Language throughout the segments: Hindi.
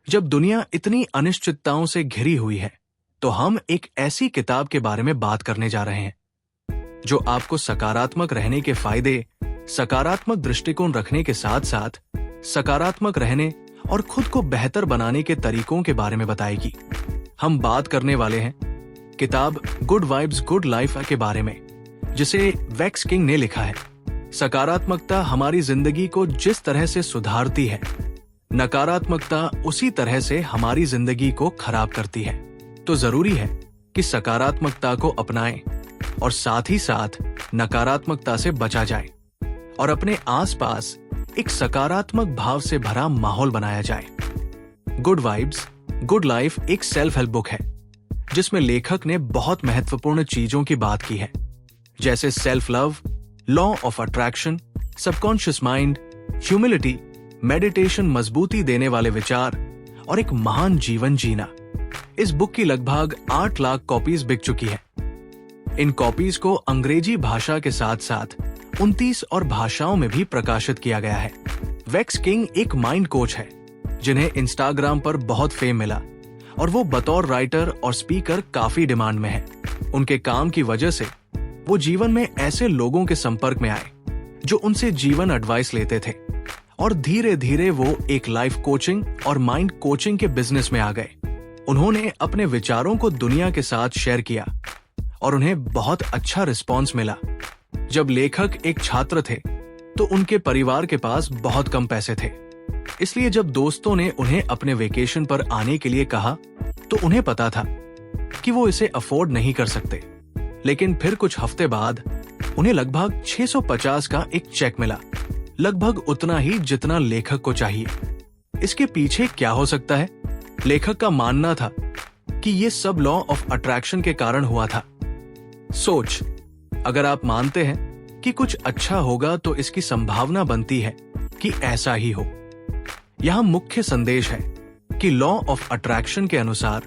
जब दुनिया इतनी अनिश्चितताओं से घिरी हुई है, तो हम एक ऐसी किताब के बारे में बात करने जा रहे हैं जो आपको सकारात्मक रहने के फायदे, सकारात्मक दृष्टिकोण रखने के साथ साथ सकारात्मक रहने और खुद को बेहतर बनाने के तरीकों के बारे में बताएगी। हम बात करने वाले हैं किताब गुड वाइब्स गुड लाइफ के बारे में, जिसे वेक्स किंग ने लिखा है। सकारात्मकता हमारी जिंदगी को जिस तरह से सुधारती है, नकारात्मकता उसी तरह से हमारी जिंदगी को खराब करती है। तो जरूरी है कि सकारात्मकता को अपनाएं और साथ ही साथ नकारात्मकता से बचा जाए और अपने आसपास एक सकारात्मक भाव से भरा माहौल बनाया जाए। गुड वाइब्स गुड लाइफ एक सेल्फ हेल्प बुक है जिसमें लेखक ने बहुत महत्वपूर्ण चीजों की बात की है, जैसे self love, law of attraction, subconscious mind, humility, meditation, मजबूती देने वाले विचार और एक महान जीवन जीना। इस बुक की लगभग 8 लाख कॉपीज बिक चुकी है। इन कॉपीज को अंग्रेजी भाषा के साथ साथ 29 और भाषाओं में भी प्रकाशित किया गया है। वेक्स किंग एक माइंड कोच है जिन्हें इंस्टाग्राम पर बहुत फेम मिला और वो बतौर राइटर और स्पीकर काफी डिमांड में है। उनके काम की वजह से वो जीवन में ऐसे लोगों के संपर्क में आए जो उनसे जीवन एडवाइस लेते थे और धीरे धीरे वो एक लाइफ कोचिंग और माइंड कोचिंग के बिजनेस में आ गए। उन्होंने अपने विचारों को दुनिया के साथ शेयर किया और उन्हें बहुत अच्छा रिस्पॉन्स मिला। जब लेखक एक छात्र थे तो उनके परिवार के पास बहुत कम पैसे थे, इसलिए जब दोस्तों ने उन्हें अपने वेकेशन पर आने के लिए कहा तो उन्हें पता था कि वो इसे अफोर्ड नहीं कर सकते। लेकिन फिर कुछ हफ्ते बाद उन्हें लगभग 650 का एक चेक मिला, लगभग उतना ही जितना लेखक को चाहिए। इसके पीछे क्या हो सकता है? लेखक का मानना था कि ये सब लॉ ऑफ अट्रैक्शन के कारण हुआ था। सोच, अगर आप मानते हैं कि कुछ अच्छा होगा तो इसकी संभावना बनती है कि ऐसा ही हो। यहां मुख्य संदेश है कि लॉ ऑफ अट्रैक्शन के अनुसार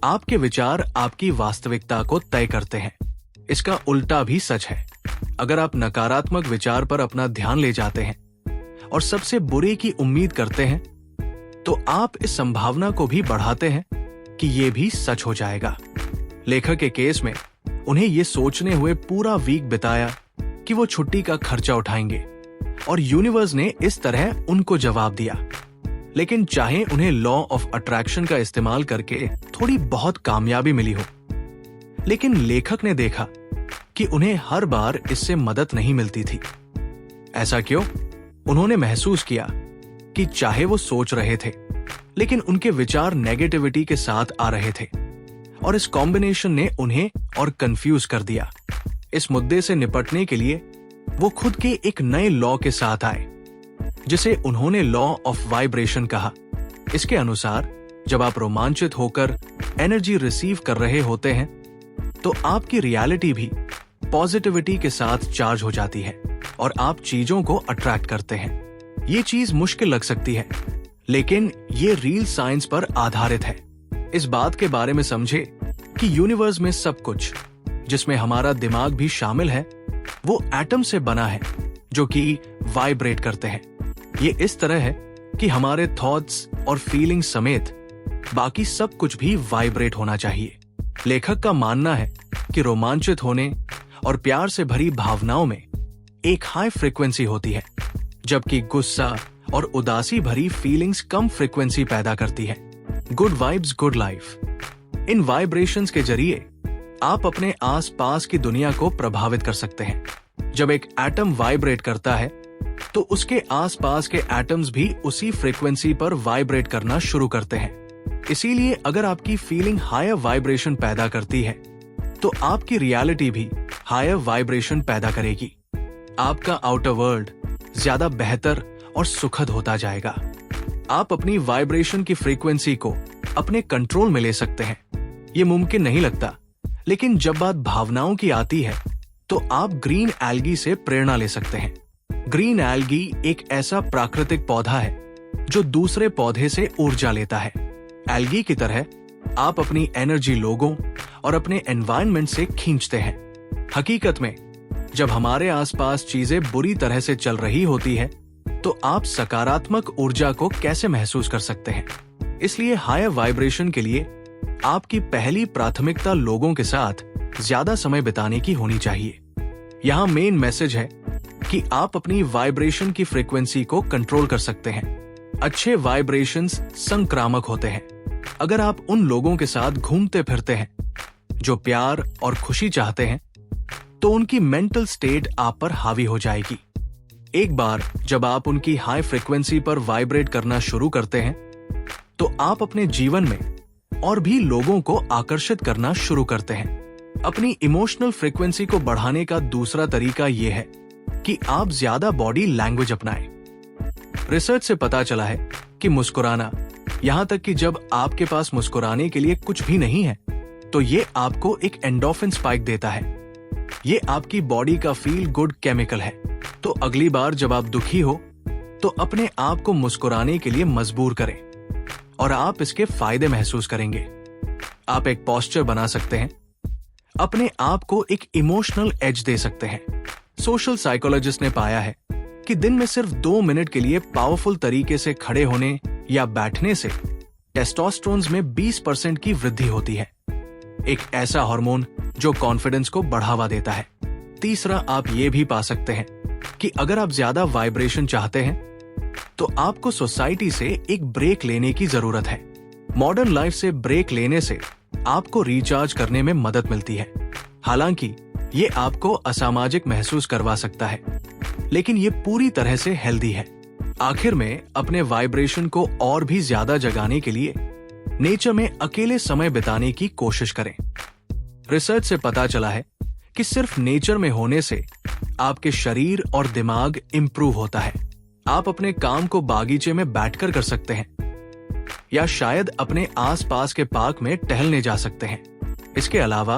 आपके विचार आपकी वास्तविकता को तय करते हैं। इसका उल्टा भी सच है। अगर आप नकारात्मक विचार पर अपना ध्यान ले जाते हैं और सबसे बुरे की उम्मीद करते हैं, तो आप इस संभावना को भी बढ़ाते हैं कि ये भी सच हो जाएगा। लेखक के केस में उन्हें ये सोचने हुए पूरा वीक बिताया कि वो छुट्टी का खर्चा उठाएंगे और यूनिवर्स ने इस तरह उनको जवाब दिया। लेकिन चाहे उन्हें लॉ ऑफ अट्रैक्शन का इस्तेमाल करके थोड़ी बहुत कामयाबी मिली हो, लेकिन लेखक ने देखा कि उन्हें हर बार इससे मदद नहीं मिलती थी। ऐसा क्यों? उन्होंने महसूस किया कि चाहे वो सोच रहे थे, लेकिन उनके विचार नेगेटिविटी के साथ आ रहे थे और इस कॉम्बिनेशन ने उन्हें और कंफ्यूज कर दिया। इस मुद्दे से निपटने के लिए वो खुद के एक नए लॉ के साथ आए, जिसे उन्होंने लॉ ऑफ वाइब्रेशन कहा। इसके अनुसार जब आप रोमांचित होकर एनर्जी रिसीव कर रहे होते हैं, तो आपकी रियलिटी भी पॉजिटिविटी के साथ चार्ज हो जाती है और आप चीजों को अट्रैक्ट करते हैं। ये चीज मुश्किल लग सकती है, लेकिन ये रियल साइंस पर आधारित है। इस बात के बारे में समझे कि यूनिवर्स में सब कुछ, जिसमें हमारा दिमाग भी शामिल है, वो एटम से बना है जो कि वाइब्रेट करते हैं। ये इस तरह है कि हमारे थॉट्स और फीलिंग्स समेत बाकी सब कुछ भी वाइब्रेट होना चाहिए। लेखक का मानना है कि रोमांचित होने और प्यार से भरी भावनाओं में एक हाई फ्रीक्वेंसी होती है, जबकि गुस्सा और उदासी भरी फीलिंग्स कम फ्रीक्वेंसी पैदा करती है। Good vibes good life. इन वाइब्रेशंस के जरिए आप अपने आसपास की दुनिया को प्रभावित कर सकते हैं। जब एक एटम वाइब्रेट करता है, तो उसके आसपास के एटम्स भी उसी फ्रीक्वेंसी पर वाइब्रेट करना शुरू करते हैं। इसीलिए अगर आपकी फीलिंग हायर वाइब्रेशन पैदा करती है, तो आपकी रियलिटी भी हायर वाइब्रेशन पैदा करेगी। आपका आउटर वर्ल्ड ज्यादा बेहतर और सुखद होता जाएगा। आप अपनी वाइब्रेशन की फ्रीक्वेंसी को अपने कंट्रोल में ले सकते हैं। ये मुमकिन नहीं लगता, लेकिन जब बात भावनाओं की आती है, तो आप ग्रीन एल्गी से प्रेरणा ले सकते हैं। ग्रीन एल्गी एक ऐसा प्राकृतिक पौधा है जो दूसरे पौधे से ऊर्जा लेता है। एल्गी की तरह आप अपनी एनर्जी लोगों और अपने एनवायरनमेंट से खींचते हैं। हकीकत में जब हमारे आसपास चीजें बुरी तरह से चल रही होती है, तो आप सकारात्मक ऊर्जा को कैसे महसूस कर सकते हैं? इसलिए हायर वाइब्रेशन के लिए आपकी पहली प्राथमिकता लोगों के साथ ज्यादा समय बिताने की होनी चाहिए। यहाँ मेन मैसेज है कि आप अपनी वाइब्रेशन की फ्रीक्वेंसी को कंट्रोल कर सकते हैं। अच्छे वाइब्रेशंस संक्रामक होते हैं। अगर आप उन लोगों के साथ घूमते फिरते हैं जो प्यार और खुशी चाहते हैं, तो उनकी मेंटल स्टेट आप पर हावी हो जाएगी। एक बार जब आप उनकी हाई फ्रीक्वेंसी पर वाइब्रेट करना शुरू करते हैं, तो आप अपने जीवन में और भी लोगों को आकर्षित करना शुरू करते हैं। अपनी इमोशनल फ्रीक्वेंसी को बढ़ाने का दूसरा तरीका यह है कि आप ज्यादा बॉडी लैंग्वेज अपनाएं। रिसर्च से पता चला है कि मुस्कुराना, यहां तक कि जब आपके पास मुस्कुराने के लिए कुछ भी नहीं है, तो ये आपको एक एंडोर्फिन स्पाइक देता है। ये आपकी बॉडी का फील गुड केमिकल है। तो अगली बार जब आप दुखी हो, तो अपने आप को मुस्कुराने के लिए मजबूर करें और आप इसके फायदे महसूस करेंगे। आप एक पोस्चर बना सकते हैं, अपने आप को एक इमोशनल एज दे सकते हैं। सोशल साइकोलॉजिस्ट ने पाया है कि दिन में सिर्फ 2 मिनट के लिए पावरफुल तरीके से खड़े होने या बैठने से टेस्टोस्टेरोन में 20% की वृद्धि होती है, एक ऐसा हार्मोन जो कॉन्फिडेंस को बढ़ावा देता है। तीसरा, आप ये भी पा सकते हैं कि अगर आप ज्यादा वाइब्रेशन चाहते हैं, तो आपको सोसाइटी से एक ब्रेक लेने की जरूरत है। मॉडर्न लाइफ से ब्रेक लेने से आपको रिचार्ज करने में मदद मिलती है। हालांकि ये आपको असामाजिक महसूस करवा सकता है, लेकिन ये पूरी तरह से हेल्दी है। आखिर में अपने वाइब्रेशन को और भी ज्यादा जगाने के लिए नेचर में अकेले समय बिताने की कोशिश करें। रिसर्च से पता चला है कि सिर्फ नेचर में होने से आपके शरीर और दिमाग इंप्रूव होता है। आप अपने काम को बागीचे में बैठकर कर सकते हैं या शायद अपने आसपास के पार्क में टहलने जा सकते हैं। इसके अलावा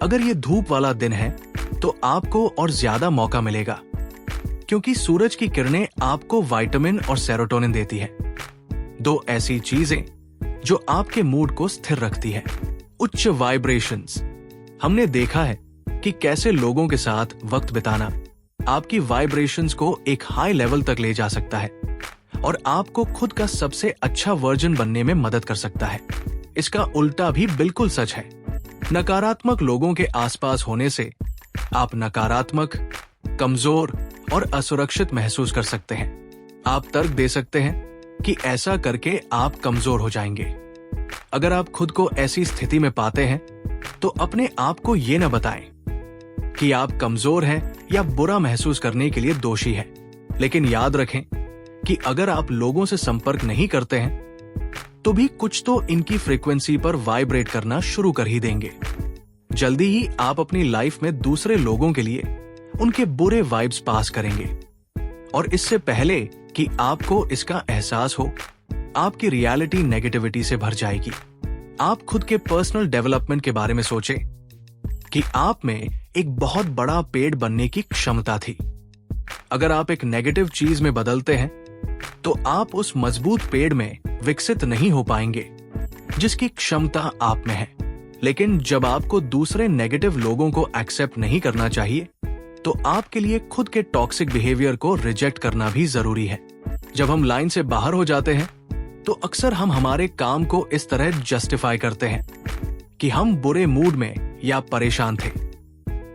अगर ये धूप वाला दिन है, तो आपको और ज्यादा मौका मिलेगा, क्योंकि सूरज की किरणें आपको विटामिन और सेरोटोनिन देती है, 2 ऐसी चीजें जो आपके मूड को स्थिर रखती है। उच्च वाइब्रेशंस, हमने देखा है कि कैसे लोगों के साथ वक्त बिताना आपकी वाइब्रेशंस को एक हाई लेवल तक ले जा सकता है और आपको खुद का सबसे अच्छा वर्जन बनने में मदद कर सकता है। इसका उल्टा भी बिल्कुल सच है। नकारात्मक लोगों के आसपास होने से आप नकारात्मक, कमजोर और असुरक्षित महसूस कर सकते हैं। आप तर्क दे सकते हैं कि ऐसा करके आप कमजोर हो जाएंगे। अगर आप खुद को ऐसी स्थिति में पाते हैं, तो अपने आप को ये न बताएं कि आप कमजोर हैं या बुरा महसूस करने के लिए दोषी हैं। लेकिन याद रखें कि अगर आप लोगों से संपर्क नहीं करते हैं, तो भी कुछ तो इनकी फ्रीक्वेंसी पर वाइब्रेट करना शुरू कर ही देंगे। जल्दी ही आप अपनी लाइफ में दूसरे लोगों के लिए उनके बुरे वाइब्स पास करेंगे, और इससे पहले कि आपको इसका एहसास हो, आपकी रियलिटी नेगेटिविटी से भर जाएगी। आप खुद के पर्सनल डेवलपमेंट के बारे में सोचें कि आप में एक बहुत बड़ा पेड़ बनने की क्षमता थी। अगर आप एक नेगेटिव चीज में बदलते हैं, तो आप उस मजबूत पेड़ में विकसित नहीं हो पाएंगे जिसकी क्षमता आप में है। लेकिन जब आपको दूसरे नेगेटिव लोगों को एक्सेप्ट नहीं करना चाहिए, तो आपके लिए खुद के टॉक्सिक बिहेवियर को रिजेक्ट करना भी जरूरी है। जब हम लाइन से बाहर हो जाते हैं, तो अक्सर हम हमारे काम को इस तरह जस्टिफाई करते हैं कि हम बुरे मूड में या परेशान थे।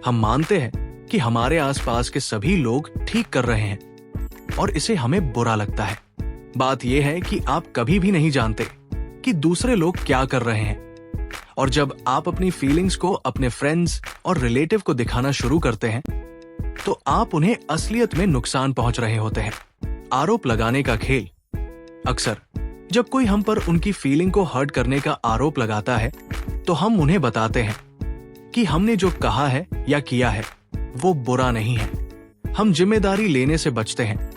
हम मानते हैं कि हमारे आसपास के सभी लोग ठीक कर रहे हैं और इसे हमें बुरा लगता है। बात यह है कि आप कभी भी नहीं जानते कि दूसरे लोग क्या कर रहे हैं, और जब आप अपनी फीलिंग्स को अपने फ्रेंड्स और रिलेटिव को दिखाना शुरू करते हैं, तो आप उन्हें असलियत में नुकसान पहुंच रहे होते हैं। आरोप लगाने का खेल। अक्सर जब कोई हम पर उनकी फीलिंग को हर्ट करने का आरोप लगाता है, तो हम उन्हें बताते हैं कि हमने जो कहा है या किया है वो बुरा नहीं है। हम जिम्मेदारी लेने से बचते हैं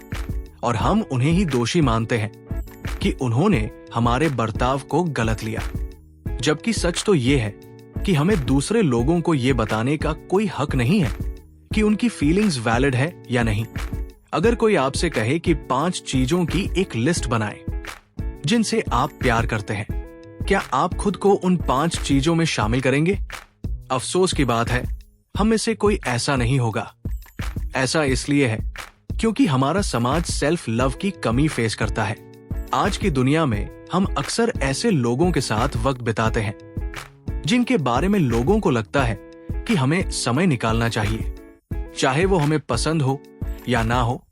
और हम उन्हें ही दोषी मानते हैं कि उन्होंने हमारे बर्ताव को गलत लिया। जबकि सच तो ये है कि हमें दूसरे लोगों को ये बताने का कोई हक नहीं है कि उनकी फीलिंग्स वैलिड है या नहीं। अगर कोई आपसे कहे कि 5 चीजों की एक लिस्ट बनाएं जिनसे आप प्यार करते हैं, क्या आप खुद को उन 5 चीजों में शामिल करेंगे? अफसोस की बात है, हम में से कोई ऐसा नहीं होगा। ऐसा इसलिए है क्योंकि हमारा समाज सेल्फ लव की कमी फेस करता है। आज की दुनिया में हम अक्सर ऐसे लोगों के साथ वक्त बिताते हैं जिनके बारे में लोगों को लगता है कि हमें समय निकालना चाहिए, चाहे वो हमें पसंद हो या ना हो,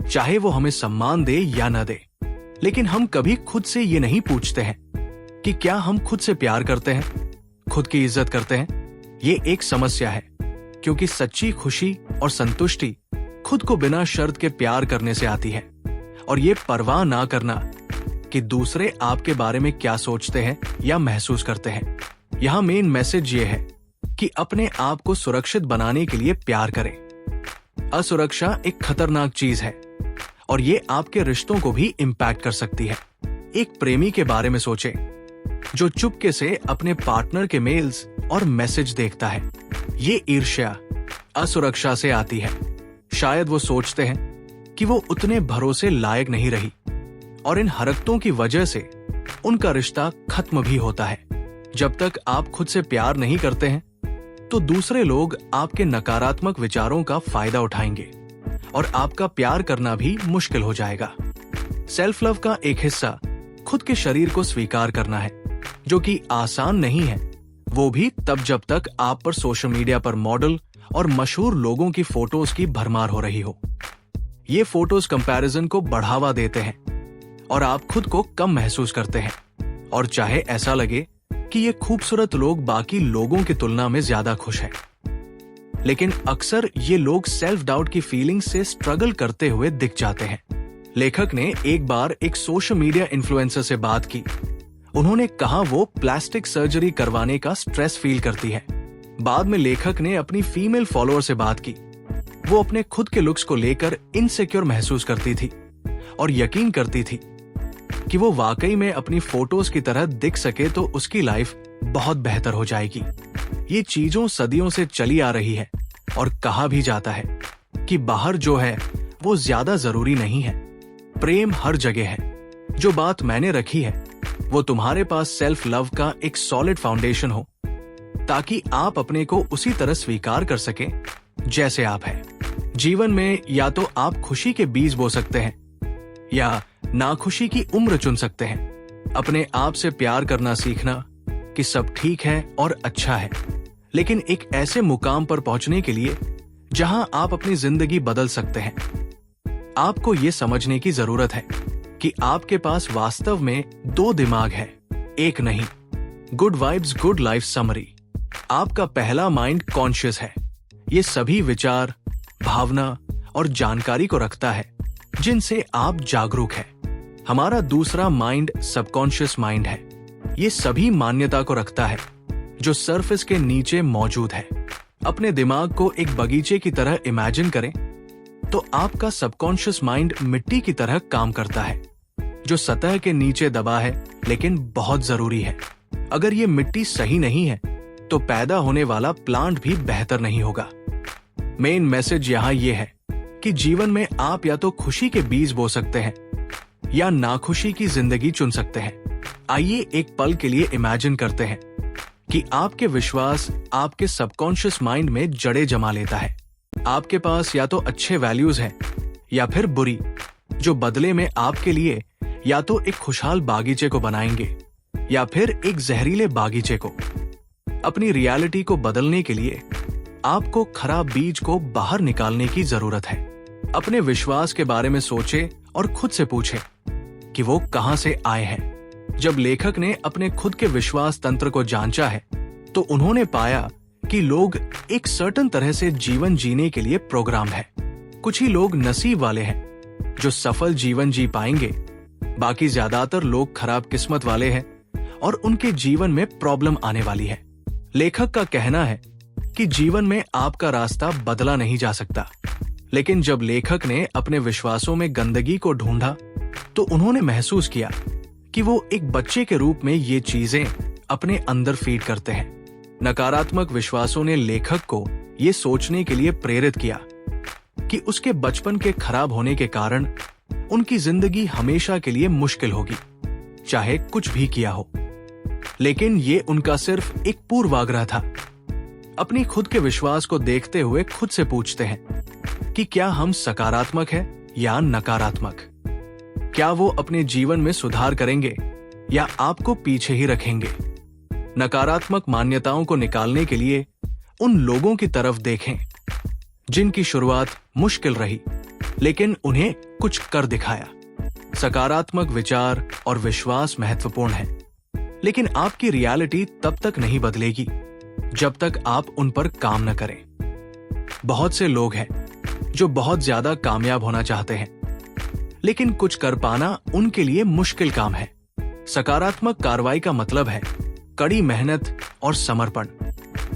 चाहे वो हमें सम्मान दे या ना दे। लेकिन हम कभी खुद से ये नहीं पूछते हैं कि क्या हम खुद से प्यार करते हैं, खुद की इज्जत करते हैं। ये एक समस्या है, क्योंकि सच्ची खुशी और संतुष्टि खुद को बिना शर्त के प्यार करने से आती है, और ये परवाह ना करना कि दूसरे आपके बारे में क्या सोचते हैं या महसूस करते हैं। यहां मेन मैसेज ये है कि अपने आप को सुरक्षित बनाने के लिए प्यार करें। असुरक्षा एक खतरनाक चीज है और ये आपके रिश्तों को भी इम्पैक्ट कर सकती है। एक प्रेमी के बारे में सोचें जो चुपके से अपने पार्टनर के मेल्स और मैसेज देखता है। ये ईर्ष्या असुरक्षा से आती है। शायद वो सोचते हैं कि वो उतने भरोसे लायक नहीं रही, और इन हरकतों की वजह से उनका रिश्ता खत्म भी होता है। जब तक आप खुद से प्यार नहीं करते हैं तो दूसरे लोग आपके नकारात्मक विचारों का फायदा उठाएंगे और आपका प्यार करना भी मुश्किल हो जाएगा। सेल्फ लव का एक हिस्सा खुद के शरीर को स्वीकार करना है, जो कि आसान नहीं है, वो भी तब जब तक आप पर सोशल मीडिया पर मॉडल और मशहूर लोगों की फोटोज की भरमार हो रही हो। ये फोटोज कंपैरिजन को बढ़ावा देते हैं और आप खुद को कम महसूस करते हैं, और चाहे ऐसा लगे कि ये खूबसूरत लोग बाकी लोगों की तुलना में ज्यादा खुश हैं, लेकिन अक्सर ये लोग सेल्फ डाउट की फीलिंग से स्ट्रगल करते हुए दिख जाते हैं। लेखक ने एक बार एक सोशल मीडिया इन्फ्लुएंसर से बात की। उन्होंने कहा वो प्लास्टिक सर्जरी करवाने का स्ट्रेस फील करती है। बाद में लेखक ने अपनी फीमेल फॉलोअर से बात की। वो अपने खुद के लुक्स को लेकर इनसिक्योर महसूस करती थी और यकीन करती थी कि वो वाकई में अपनी फोटोज की तरह दिख सके तो उसकी लाइफ बहुत बेहतर हो जाएगी। ये चीजों सदियों से चली आ रही है, और कहा भी जाता है कि बाहर जो है वो ज्यादा जरूरी नहीं है। प्रेम हर जगह है। जो बात मैंने रखी है वो तुम्हारे पास सेल्फ लव का एक सॉलिड फाउंडेशन हो, ताकि आप अपने को उसी तरह स्वीकार कर सकें जैसे आप हैं। जीवन में या तो आप खुशी के बीज बो सकते हैं या नाखुशी की उम्र चुन सकते हैं। अपने आप से प्यार करना सीखना कि सब ठीक है और अच्छा है, लेकिन एक ऐसे मुकाम पर पहुंचने के लिए जहां आप अपनी जिंदगी बदल सकते हैं। आपको ये समझने की जरूरत है कि आपके पास वास्तव में दो दिमाग है, एक नहीं। Good vibes good life summary. आपका पहला माइंड कॉन्शियस है। ये सभी विचार, भावना और जानकारी को रखता है जिनसे आप जागरूक हैं। हमारा दूसरा माइंड सबकॉन्शियस माइंड है। ये सभी मान्यता को रखता है जो सरफेस के नीचे मौजूद है। अपने दिमाग को एक बगीचे की तरह इमेजिन करें तो आपका सबकॉन्शियस माइंड मिट्टी की तरह काम करता है, जो सतह के नीचे दबा है लेकिन बहुत जरूरी है। अगर ये मिट्टी सही नहीं है तो पैदा होने वाला प्लांट भी बेहतर नहीं होगा। मेन मैसेज यहाँ ये है कि जीवन में आप या तो खुशी के बीज बो सकते हैं या नाखुशी की जिंदगी चुन सकते हैं। आइए एक पल के लिए इमेजिन करते हैं कि आपके विश्वास आपके सबकॉन्शियस माइंड में जड़ें जमा लेता है। आपके पास या तो अच्छे वैल्यूज हैं या फिर बुरी, जो बदले में आपके लिए या तो एक खुशहाल बागीचे को बनाएंगे या फिर एक जहरीले बागीचे को। अपनी रियलिटी को बदलने के लिए आपको खराब बीज को बाहर निकालने की जरूरत है। अपने विश्वास के बारे में सोचें और खुद से पूछें कि वो कहां से आए हैं। जब लेखक ने अपने खुद के विश्वास तंत्र को जांचा है तो उन्होंने पाया कि लोग एक सर्टेन तरह से जीवन जीने के लिए प्रोग्राम है। कुछ ही लोग नसीब वाले हैं जो सफल जीवन जी पाएंगे, बाकी ज्यादातर लोग खराब किस्मत वाले हैं और उनके जीवन में प्रॉब्लम आने वाली है। लेखक का कहना है कि जीवन में आपका रास्ता बदला नहीं जा सकता, लेकिन जब लेखक ने अपने विश्वासों में गंदगी को ढूंढा तो उन्होंने महसूस किया कि वो एक बच्चे के रूप में ये चीजें अपने अंदर फीड करते हैं। नकारात्मक विश्वासों ने लेखक को ये सोचने के लिए प्रेरित किया कि उसके बचपन के खराब होने के कारण उनकी जिंदगी हमेशा के लिए मुश्किल होगी, चाहे कुछ भी किया हो। लेकिन ये उनका सिर्फ एक पूर्वाग्रह था। अपनी खुद के विश्वास को देखते हुए खुद से पूछते हैं कि क्या हम सकारात्मक हैं या नकारात्मक? क्या वो अपने जीवन में सुधार करेंगे या आपको पीछे ही रखेंगे। नकारात्मक मान्यताओं को निकालने के लिए उन लोगों की तरफ देखें जिनकी शुरुआत मुश्किल रही, लेकिन उन्हें कुछ कर दिखाया। सकारात्मक विचार और विश्वास महत्वपूर्ण है, लेकिन आपकी रियलिटी तब तक नहीं बदलेगी जब तक आप उन पर काम न करें। बहुत से लोग हैं जो बहुत ज्यादा कामयाब होना चाहते हैं, लेकिन कुछ कर पाना उनके लिए मुश्किल काम है। सकारात्मक कार्रवाई का मतलब है कड़ी मेहनत और समर्पण।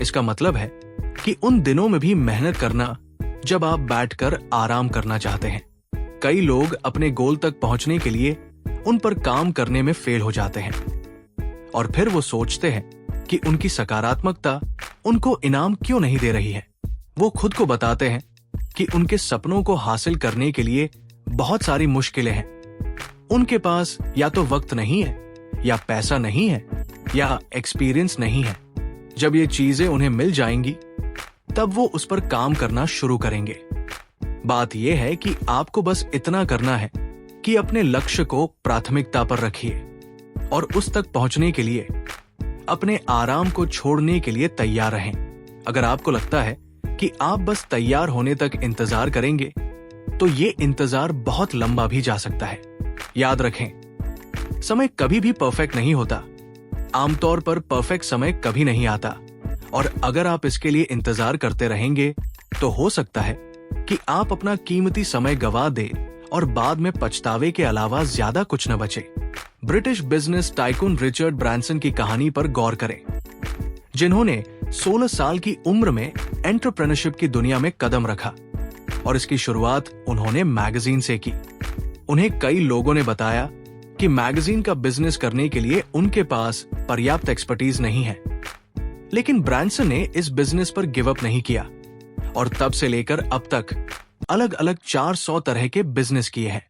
इसका मतलब है कि उन दिनों में भी मेहनत करना जब आप बैठकर आराम करना चाहते हैं। कई लोग अपने गोल तक पहुंचने के लिए उन पर काम करने में फेल हो जाते हैं और फिर वो सोचते हैं कि उनकी सकारात्मकता उनको इनाम क्यों नहीं दे रही है। वो खुद को बताते हैं कि उनके सपनों को हासिल करने के लिए बहुत सारी मुश्किलें हैं। उनके पास या तो वक्त नहीं है, या पैसा नहीं है, या एक्सपीरियंस नहीं है। जब ये चीजें उन्हें मिल जाएंगी तब वो उस पर काम करना शुरू करेंगे। बात यह है कि आपको बस इतना करना है कि अपने लक्ष्य को प्राथमिकता पर रखिए और उस तक पहुंचने के लिए अपने आराम को छोड़ने के लिए तैयार रहें। अगर आपको लगता है कि आप बस तैयार होने तक इंतजार करेंगे तो ये इंतजार बहुत लंबा भी जा सकता है। याद रखें, समय कभी भी परफेक्ट नहीं होता। आमतौर पर परफेक्ट समय कभी नहीं आता, और अगर आप इसके लिए इंतजार करते रहेंगे तो हो सकता है कि आप अपना कीमती समय गवा दे और बाद में पछतावे के अलावा ज्यादा कुछ न बचे। British business tycoon Richard Branson की कहानी पर गौर करें, जिन्होंने 16 साल की उम्र में एंटरप्रेन्योरशिप की दुनिया में कदम रखा और इसकी शुरुआत उन्होंने मैगजीन से की। उन्हें कई लोगों ने बताया कि मैगजीन का बिजनेस करने के लिए उनके पास पर्याप्त एक्सपर्टीज नहीं है, लेकिन ब्रांसन ने इस बिजनेस पर गिव अप नहीं किया और तब से लेकर अब तक अलग अलग 400 तरह के बिजनेस किए हैं।